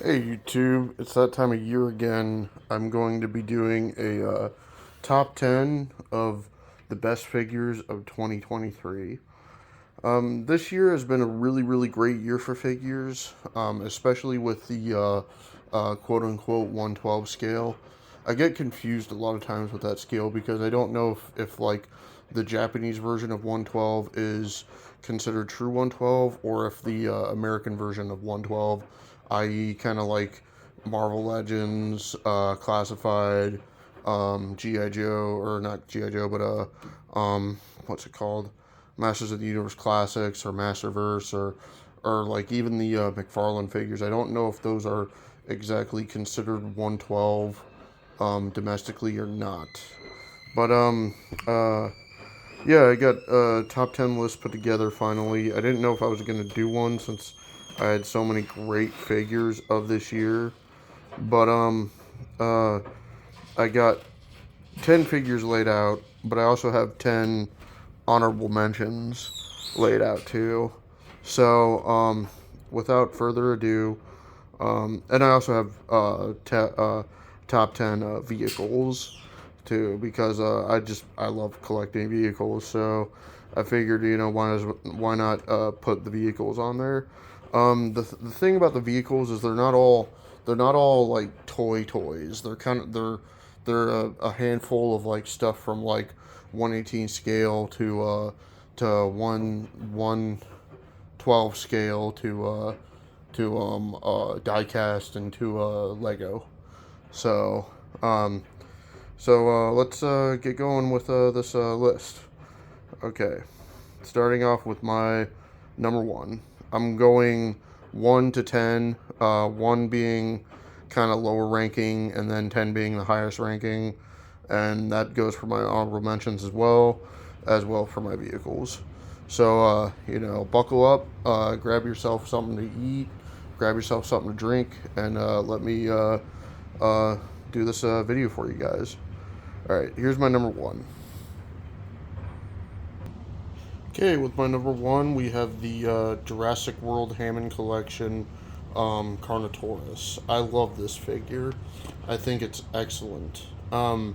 Hey YouTube, it's that time of year again. I'm going to be doing a top 10 of the best figures of 2023. This year has been a really great year for figures, especially with the quote unquote 112 scale. I get confused a lot of times with that scale because I don't know if like the Japanese version of 112 is considered true 112 or if the American version of 112, i.e., kind of like Marvel Legends, Classified, G.I. Joe, or not G.I. Joe, but what's it called? Masters of the Universe Classics or Masterverse or like even the McFarlane figures. I don't know if those are exactly considered 112 domestically or not. But yeah, I got a top 10 list put together finally. I didn't know if I was going to do one since I had so many great figures of this year. But uh I got 10 figures laid out, but I also have 10 honorable mentions laid out too. So, without further ado, and I also have top 10 vehicles too because I love collecting vehicles. So I figured why not put the vehicles on there. The thing about the vehicles is they're not all like toys. They're a handful of like stuff from like 118 scale to 112 scale to diecast and to Lego. So um, let's get going with this list. Okay, starting off with my number one. I'm going 1 to 10, 1 being kind of lower ranking, and then 10 being the highest ranking. And that goes for my honorable mentions as well for my vehicles. So, buckle up, grab yourself something to eat, grab yourself something to drink, and let me uh, do this video for you guys. All right, here's my number one. Okay, with my number one, we have the Jurassic World Hammond Collection Carnotaurus. I love this figure. I think it's excellent. A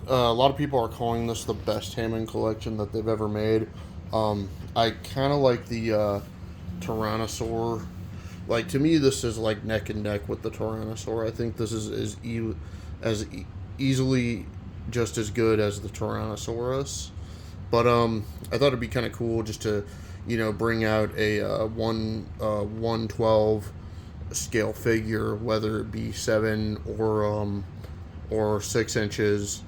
lot of people are calling this the best Hammond collection that they've ever made. I kind of like the Tyrannosaur. Like to me, this is like neck and neck with the Tyrannosaur. I think this is easily just as good as the Tyrannosaurus. But I thought it'd be kind of cool just to, bring out a 112 scale figure, whether it be 7 or 6 inches,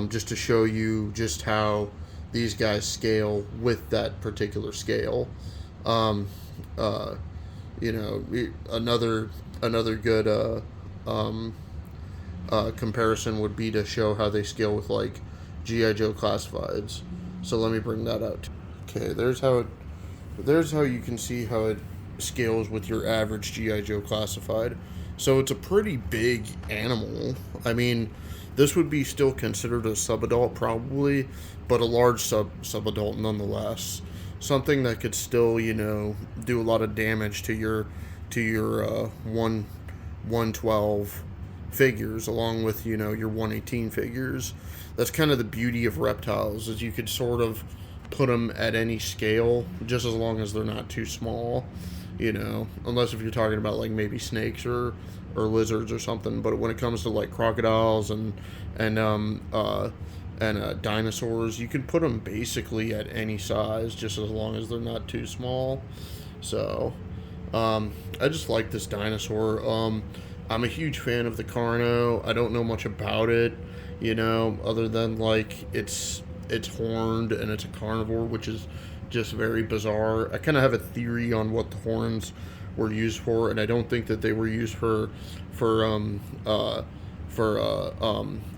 just to show you just how these guys scale with that particular scale. Um, uh, another good um, comparison would be to show how they scale with like GI Joe classifieds. So let me bring that out. Okay, there's how you can see how it scales with your average GI Joe classified. So it's a pretty big animal. I mean, this would be still considered a subadult probably, but a large subadult nonetheless. Something that could still, do a lot of damage to your 112 figures along with, your 118 figures. That's kind of the beauty of reptiles is you could sort of put them at any scale just as long as they're not too small, unless if you're talking about like maybe snakes or lizards or something. But when it comes to like crocodiles and dinosaurs, you can put them basically at any size just as long as they're not too small. So I just like this dinosaur. I'm a huge fan of the Carno. I don't know much about it, other than like it's horned and it's a carnivore, which is just very bizarre. I kind of have a theory on what the horns were used for, and I don't think that they were used for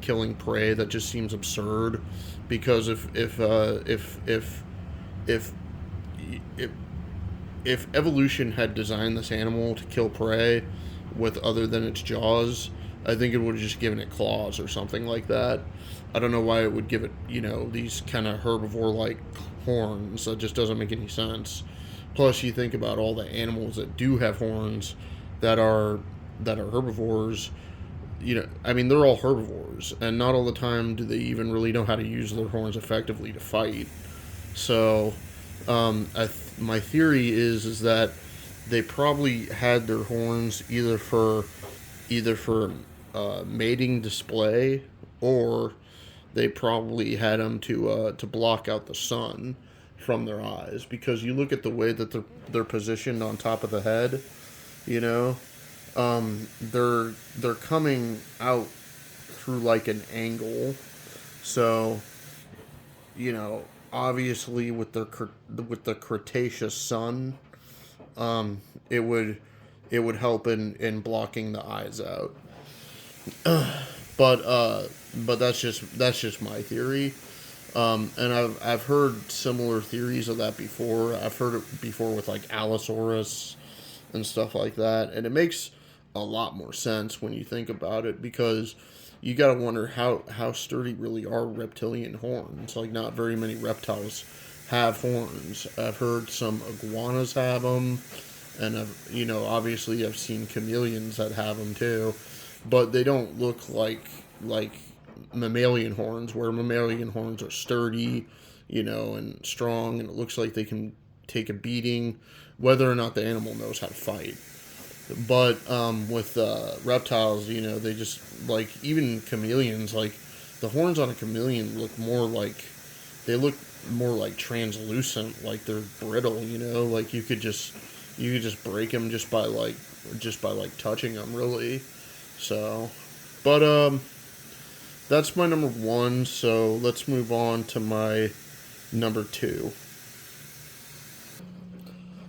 killing prey. That just seems absurd, because if if if evolution had designed this animal to kill prey with other than its jaws, I think it would have just given it claws or something like that. I don't know why it would give it, these kind of herbivore like horns. That just doesn't make any sense. Plus, you think about all the animals that do have horns that are that are herbivores, I mean, they're all herbivores, and not all the time do they even really know how to use their horns effectively to fight. So, my theory is that they probably had their horns either for mating display, or they probably had them to block out the sun from their eyes. Because you look at the way that they're positioned on top of the head, you know, they're coming out through like an angle. So, you know, obviously with the Cretaceous sun, it would help in blocking the eyes out. But that's just my theory. And I've heard similar theories of that before. I've heard it before with like Allosaurus and stuff like that, and it makes a lot more sense when you think about it, because you got to wonder how sturdy really are reptilian horns. Like, not very many reptiles have horns. I've heard some iguanas have them, and obviously I've seen chameleons that have them too, but they don't look like mammalian horns, where mammalian horns are sturdy, and strong, and it looks like they can take a beating, whether or not the animal knows how to fight. But with reptiles, they just, like, even chameleons, like the horns on a chameleon look more like translucent, like they're brittle. Like you could just break them just by touching them, really. So, but that's my number one. So let's move on to my number two.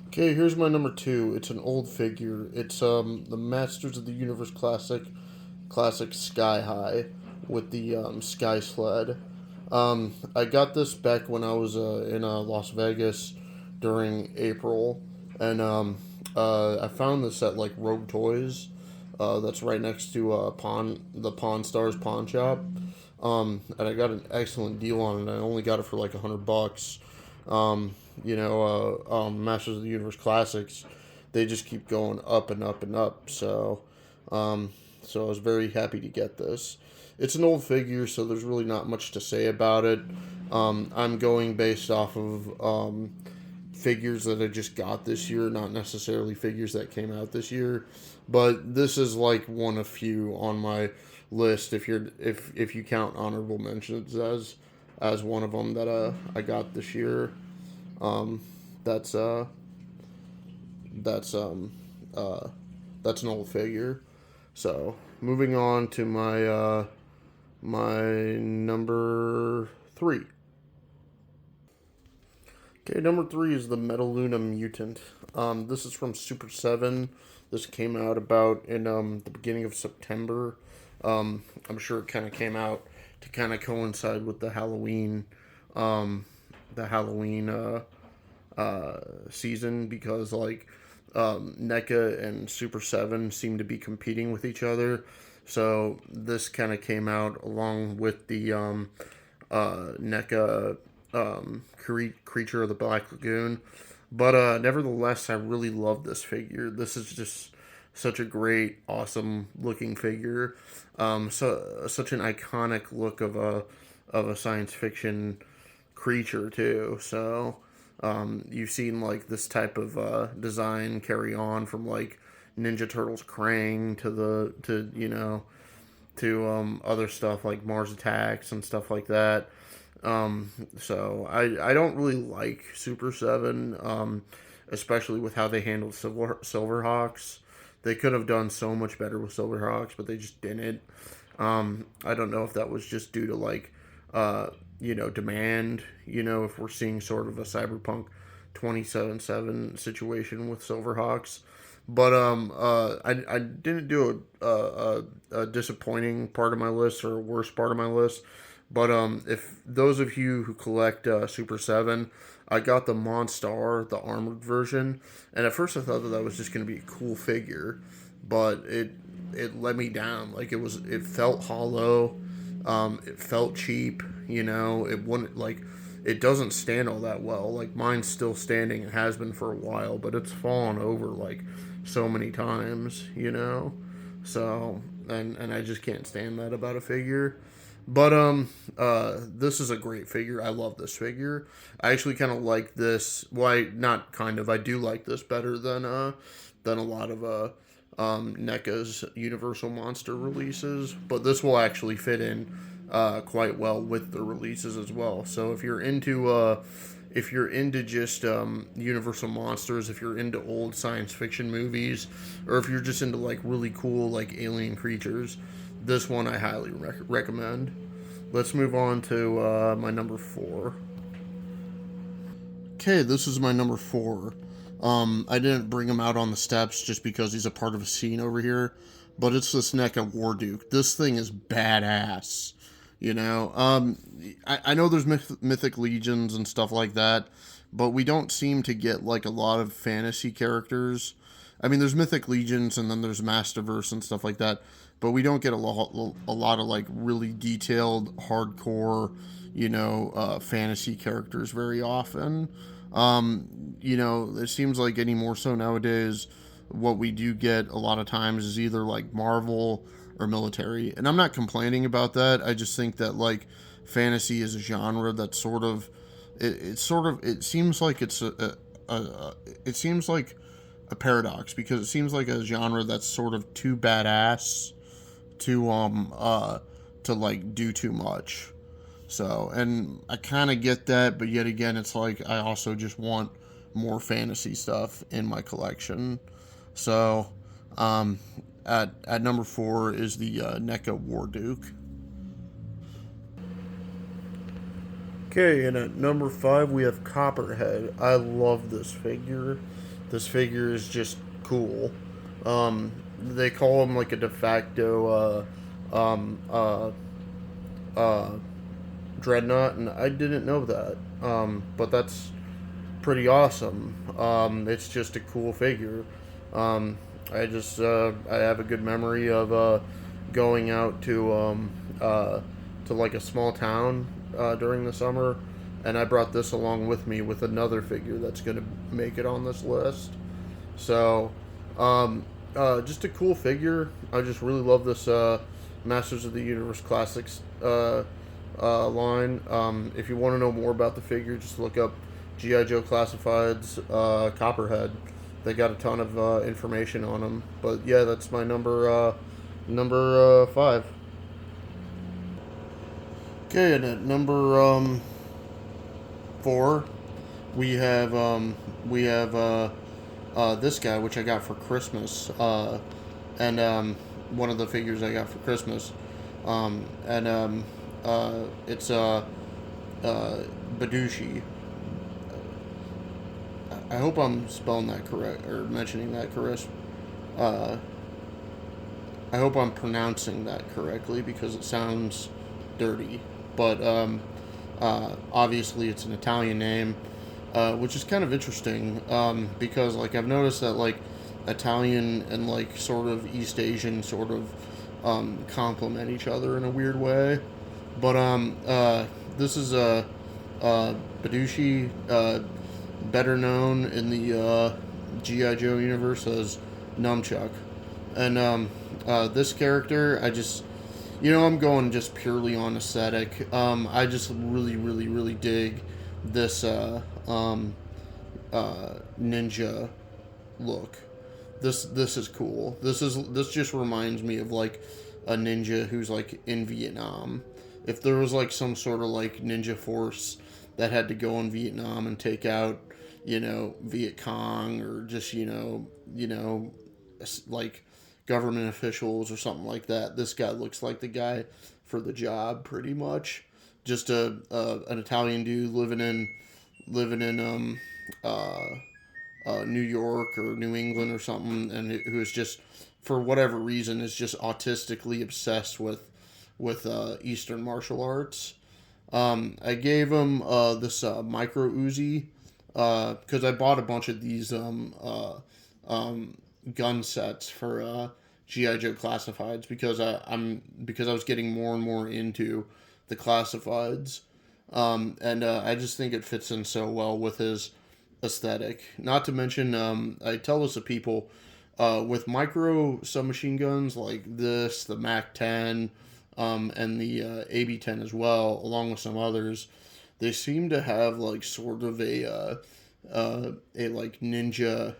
Okay, here's my number two. It's an old figure. It's the Masters of the Universe classic Sky High with the Sky Sled. I got this back when I was in Las Vegas during April, and I found this at like Rogue Toys. That's right next to the Pawn Stars pawn shop. And I got an excellent deal on it. I only got it for like $100. Masters of the Universe classics, they just keep going up and up and up. So I was very happy to get this. It's an old figure, so there's really not much to say about it. I'm going based off of figures that I just got this year, not necessarily figures that came out this year. But this is like one of few on my list, if you count honorable mentions as one of them that I got this year. Um, that's uh that's uh that's an old figure. So moving on to my number three. Okay, number three is the Metaluna Mutant. This is from Super 7. This came out about in the beginning of September. I'm sure it kind of came out to kind of coincide with um, the Halloween season, because like NECA and Super 7 seem to be competing with each other. So this kind of came out along with the NECA Creature of the Black Lagoon. But nevertheless, I really love this figure. This is just such a great, awesome looking figure. So such an iconic look of a science fiction creature too. So you've seen like this type of design carry on from like Ninja Turtles Krang to other stuff like Mars Attacks and stuff like that. So I don't really like Super 7, especially with how they handled Silverhawks. They could have done so much better with Silverhawks, but they just didn't. I don't know if that was just due to like, demand. If we're seeing sort of a Cyberpunk 2077 situation with Silverhawks. But I didn't do a disappointing part of my list or a worst part of my list. But if those of you who collect Super 7, I got the Monstar, the armored version, and at first I thought that was just going to be a cool figure, but it let me down. Like, it felt hollow, it felt cheap. It wouldn't, like, it doesn't stand all that well. Like, mine's still standing, it has been for a while, but it's fallen over like so many times. So, and I just can't stand that about a figure. But this is a great figure. I love this figure. I actually kind of like this. Why not kind of? I do like this better than a lot of NECA's Universal Monster releases. But this will actually fit in quite well with the releases as well. So if you're into just Universal Monsters, if you're into old science fiction movies, or if you're just into like really cool like alien creatures, this one I highly recommend. Let's move on to my number 4. Okay, this is my number 4. I didn't bring him out on the steps just because he's a part of a scene over here, but it's this NECA Warduke. This thing is badass. You know, I know there's mythic legions and stuff like that, but we don't seem to get like a lot of fantasy characters. I mean, there's mythic legions and then there's Masterverse and stuff like that, but we don't get a lot of like really detailed, hardcore, fantasy characters very often. It seems like any more so nowadays, what we do get a lot of times is either like Marvel or military. And I'm not complaining about that. I just think that like fantasy is a genre that's it seems like it seems like a paradox because it seems like a genre that's sort of too badass to like do too much. So, and I kind of get that, but yet again, it's like I also just want more fantasy stuff in my collection. So, um, at number 4 is the NECA Warduke. Okay, and at number 5 we have Copperhead. I love this figure. This figure is just cool. They call him like a de facto uh, Dreadnought, and I didn't know that. But that's pretty awesome. It's just a cool figure. Um, I have a good memory of going out to like a small town during the summer, and I brought this along with me with another figure that's gonna make it on this list. So, just a cool figure. I just really love this Masters of the Universe Classics line. If you want to know more about the figure, just look up GI Joe Classifieds Copperhead. They got a ton of information on him. But yeah, that's my number 5. Okay, and at number 4, we have this guy, which I got for Christmas, and one of the figures I got for Christmas, and it's Badushi. I hope I'm spelling that correct or mentioning that correct. Uh, I hope I'm pronouncing that correctly because it sounds dirty. But obviously, it's an Italian name, which is kind of interesting because, like, I've noticed that like Italian and like sort of East Asian sort of complement each other in a weird way. But this is Badushi, better known in the GI Joe universe as Nunchuck, and this character, I'm going just purely on aesthetic. I just really, really, really dig this ninja look. This is cool. This just reminds me of like a ninja who's like in Vietnam. If there was like some sort of like ninja force that had to go in Vietnam and take out, Viet Cong or just like government officials or something like that. This guy looks like the guy for the job, pretty much. Just an Italian dude living in New York or New England or something, and who is just for whatever reason is just autistically obsessed with Eastern martial arts. I gave him this micro Uzi because I bought a bunch of these gun sets for GI Joe Classifieds because I was getting more and more into the Classifieds, and I just think it fits in so well with his aesthetic. Not to mention, I tell this to people. with micro submachine guns like this, the MAC-10, and the AB-10 as well, along with some others, they seem to have like sort of a like a ninja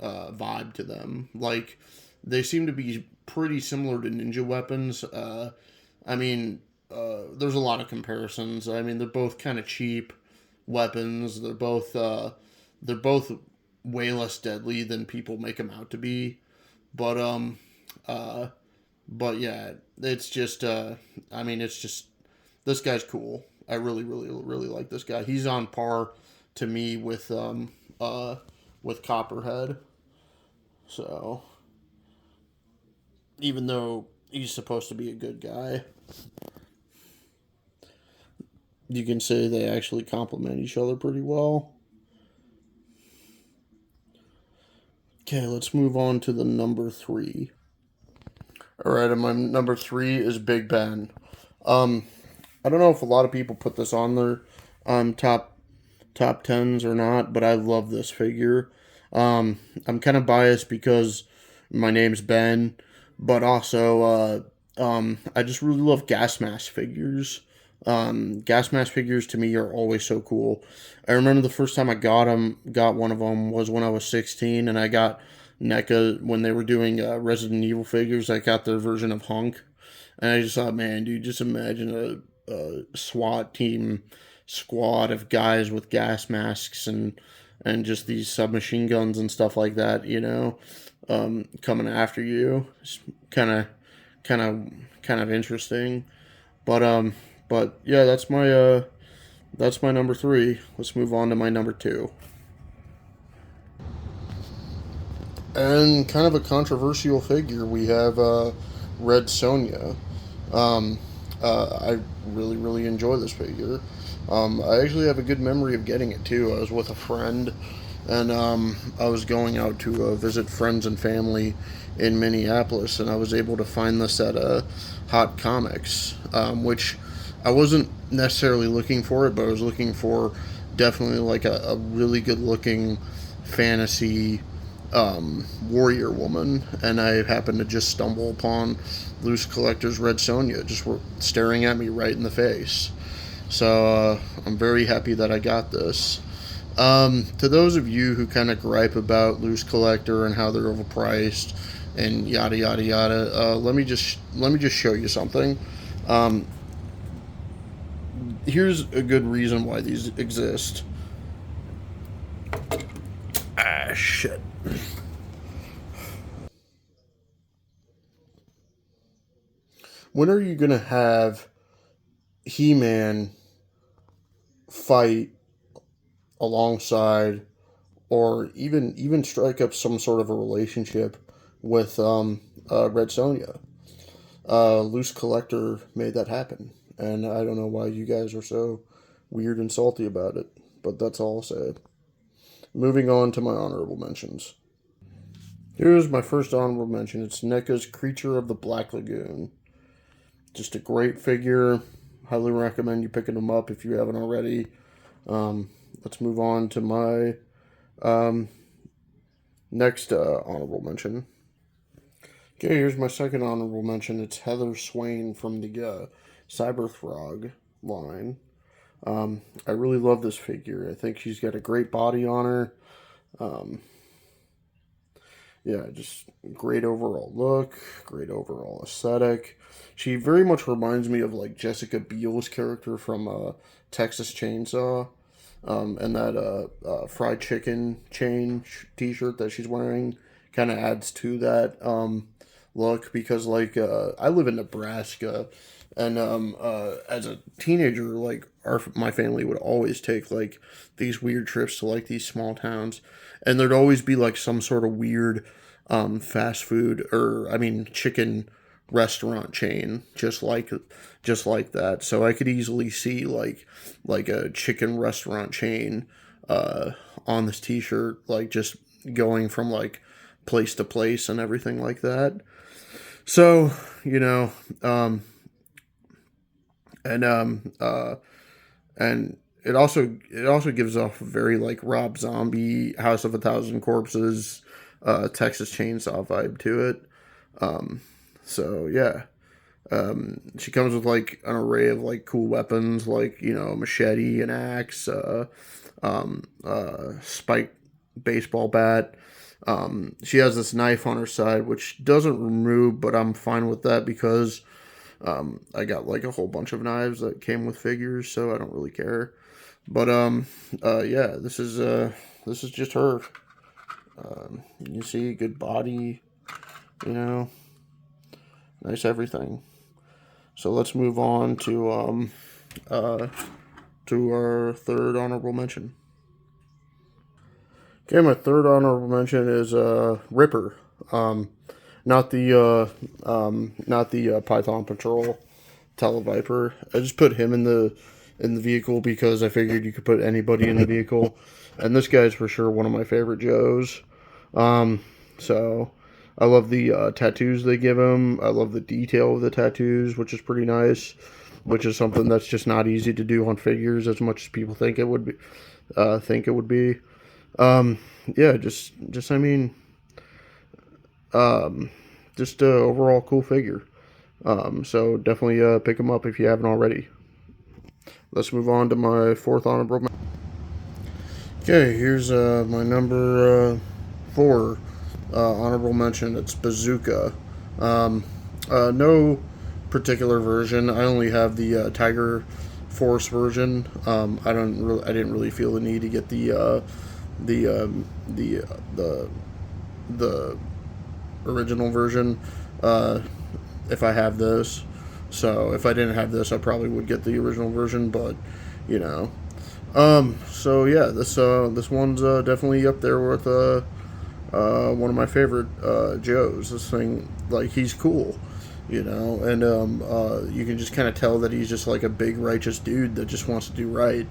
vibe to them. Like they seem to be pretty similar to ninja weapons. I mean, there's a lot of comparisons. I mean, they're both kind of cheap weapons. They're both way less deadly than people make them out to be. But uh, but yeah, it's just I mean, it's just this guy's cool. I really, really, really like this guy. He's on par to me with Copperhead. So even though he's supposed to be a good guy, you can say they actually complement each other pretty well. Okay, let's move on to the number three. All right, and my number three is Big Ben. Um, I don't know if a lot of people put this on their top tens or not, but I love this figure. I'm kind of biased because my name's Ben, but also I just really love gas mask figures. Gas mask figures to me are always so cool. I remember the first time I got one of them was when I was 16, and I got NECA when they were doing Resident Evil figures. I got their version of Hunk, and I just thought, man, dude, just imagine a SWAT team squad of guys with gas masks and just these submachine guns and stuff like that, coming after you. It's kind of kind of interesting. But yeah, that's my number three. Let's move on to my number two. And kind of a controversial figure, we have Red Sonja. Um, I really, really enjoy this figure. I actually have a good memory of getting it too. I was with a friend, and I was going out to visit friends and family in Minneapolis, and I was able to find this at Hot Comics, which I wasn't necessarily looking for it, but I was looking for definitely like a really good looking fantasy warrior woman, and I happened to just stumble upon Loose Collector's Red Sonja just staring at me right in the face. So I'm very happy that I got this. To those of you who kind of gripe about Loose Collector and how they're overpriced and yada yada yada, let me just show you something. Um, Here's a good reason why these exist. Ah, shit. When are you gonna have He-Man fight alongside, or even strike up some sort of a relationship with Red Sonja? Loose Collector made that happen, and I don't know why you guys are so weird and salty about it, but that's all I'll say. Moving on to my honorable mentions. Here's my first honorable mention. It's NECA's Creature of the Black Lagoon. Just a great figure. Highly recommend you picking them up if you haven't already. Let's move on to my next honorable mention. Okay, here's my second honorable mention. It's Heather Swain from the Cyberthrog line. I really love this figure. I think she's got a great body on her. Um, yeah, just great overall look, great overall aesthetic. She very much reminds me of like Jessica Biel's character from Texas Chainsaw, and that fried chicken chain T-shirt that she's wearing kind of adds to that look, because like I live in Nebraska, and as a teenager, like my family would always take like these weird trips to like these small towns, and there'd always be like some sort of weird fast food, or I mean chicken restaurant chain just like that. So I could easily see like a chicken restaurant chain on this t-shirt, like just going from like place to place and everything like that. So, you know, and and it also gives off a very like Rob Zombie, House of a Thousand Corpses, Texas Chainsaw vibe to it. So yeah, she comes with like an array of like cool weapons, like a machete, an axe, spike baseball bat. She has this knife on her side, which doesn't remove, but I'm fine with that because I got like a whole bunch of knives that came with figures, so I don't really care. But yeah, this is just her. You see, good body, you know, nice everything. So let's move on uh to our third honorable mention. Okay, my third honorable mention is Ripper. Um, not the Python Patrol Televiper. I just put him in the vehicle because I figured you could put anybody in the vehicle, and this guy's for sure one of my favorite Joes. So I love the tattoos they give him. I love the detail of the tattoos, which is pretty nice. Which is something that's just not easy to do on figures as much as people think it would be. Think it would be. Yeah, just I mean, um, just a overall cool figure. So definitely pick them up if you haven't already. Let's move on to my fourth honorable. Okay, here's my number four honorable mention. It's Bazooka. Um, no particular version. I only have the Tiger Force version. I didn't really feel the need to get the original version. Uh, if I have this, so if I didn't have this, I probably would get the original version. But you know, so yeah, this one's definitely up there with one of my favorite Joes. This thing, like, he's cool, and you can just kind of tell that he's just like a big righteous dude that just wants to do right.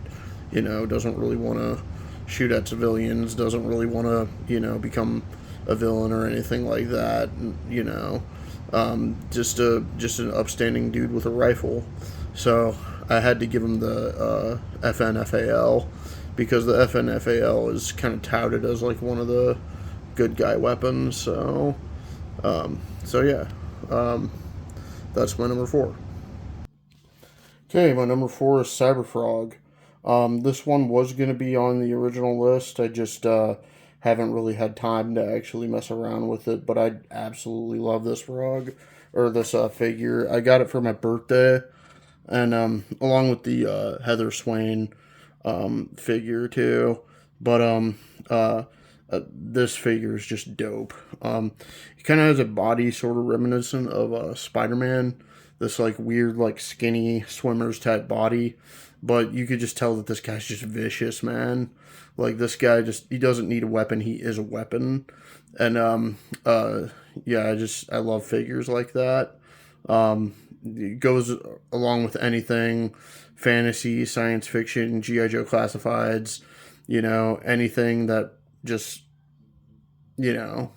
Doesn't really want to shoot at civilians. Doesn't really want to become a villain or anything like that. Just an upstanding dude with a rifle. So I had to give him the FNFAL because the FNFAL is kind of touted as like one of the good guy weapons. So yeah, um, that's my number four. Okay, my number four is Cyberfrog. This one was going to be on the original list. I just haven't really had time to actually mess around with it, but I absolutely love this frog or this figure. I got it for my birthday, and along with the Heather Swain figure too. But this figure is just dope. He kind of has a body sort of reminiscent of Spider Man. This like weird, like skinny swimmer's type body, but you could just tell that this guy's just vicious, man. Like this guy he doesn't need a weapon. He is a weapon, and yeah, I love figures like that. It goes along with anything fantasy, science fiction, GI Joe classifieds, anything that just you know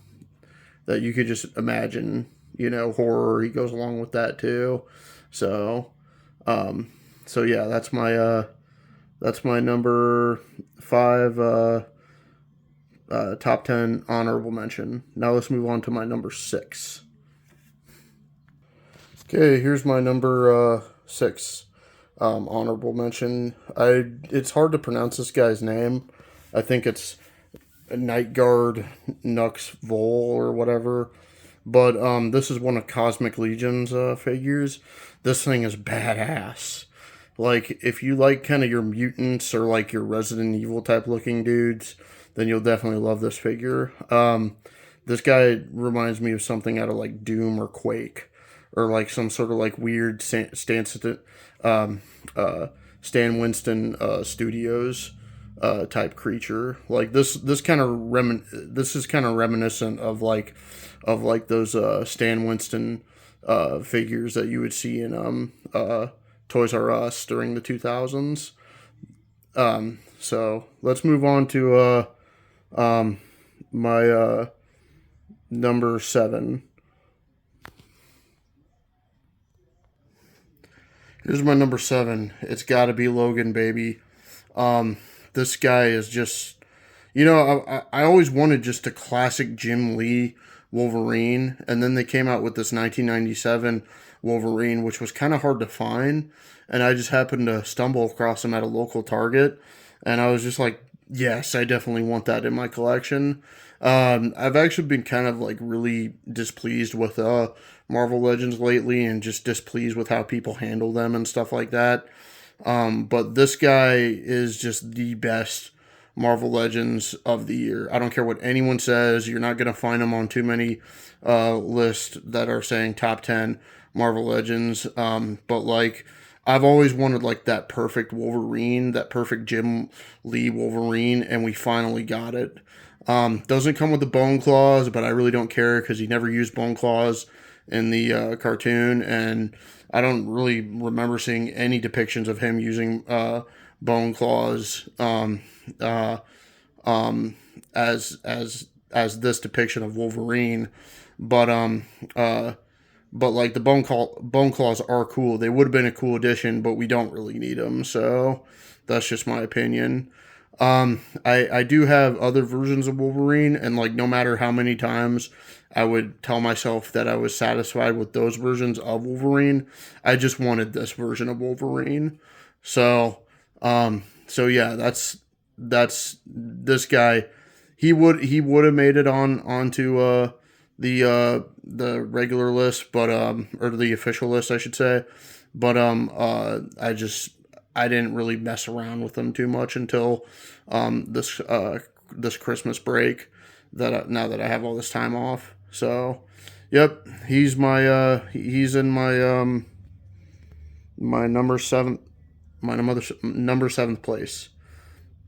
that you could just imagine, horror. He goes along with that too. So, um, so yeah, that's my number five top 10 honorable mention. Now let's move on to my number six. Okay, here's my number six honorable mention. It's hard to pronounce this guy's name. I think it's Night Guard Nux Vol or whatever. But this is one of Cosmic Legion's figures. This thing is badass. Like, if you like kind of your mutants or like your Resident Evil type looking dudes, then you'll definitely love this figure. This guy reminds me of something out of like Doom or Quake, or like some sort of like weird um, Stan Winston Studios type creature. Like this is kind of reminiscent of like those Stan Winston figures that you would see in Toys R Us during the 2000s. So let's move on to my number seven. Here's my number seven. It's got to be Logan, baby. This guy is just, I always wanted just a classic Jim Lee Wolverine, and then they came out with this 1997 Wolverine, which was kind of hard to find, and I just happened to stumble across him at a local Target, and I was just like, yes, I definitely want that in my collection. I've actually been kind of like really displeased with Marvel Legends lately, and just displeased with how people handle them and stuff like that. But this guy is just the best Marvel Legends of the year. I don't care what anyone says. You're not going to find him on too many lists that are saying top 10 Marvel Legends. But like, I've always wanted like that perfect Wolverine, that perfect Jim Lee Wolverine, and we finally got it. Doesn't come with the bone claws, but I really don't care because he never used bone claws in the cartoon, and I don't really remember seeing any depictions of him using bone claws uh, as this depiction of Wolverine. But uh, but like the bone claws are cool. They would have been a cool addition, but we don't really need them. So that's just my opinion. I do have other versions of Wolverine, and like no matter how many times I would tell myself that I was satisfied with those versions of Wolverine, I just wanted this version of Wolverine. So, so yeah, that's this guy. He would have made it onto the regular list, but or the official list, I should say. But I didn't really mess around with them too much until this Christmas break. Now that I have all this time off, so yep, he's in my my number seven my number seventh place.